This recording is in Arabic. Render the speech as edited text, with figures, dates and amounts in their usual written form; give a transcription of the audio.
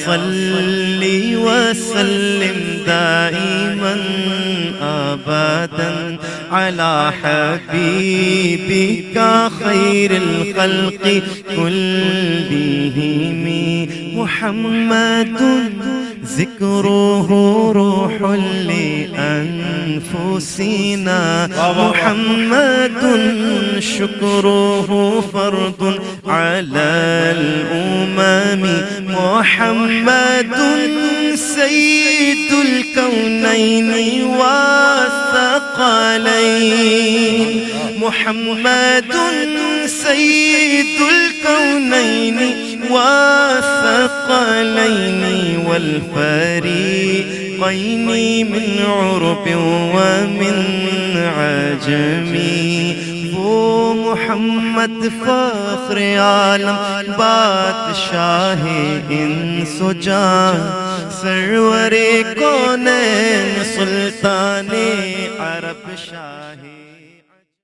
صل وسلم دائما أبدا على حبيبك خير الخلق كلهم محمد ذكره روح لأنفسنا محمد شكره فرض على الأمم محمد سيد الكونين والثقلين محمد سيد الكونين والثقلين والفريقين من عرب ومن عجم وہ محمد فخر عالم بادشاہ انس و جان سرور کونین سلطان عرب شاہ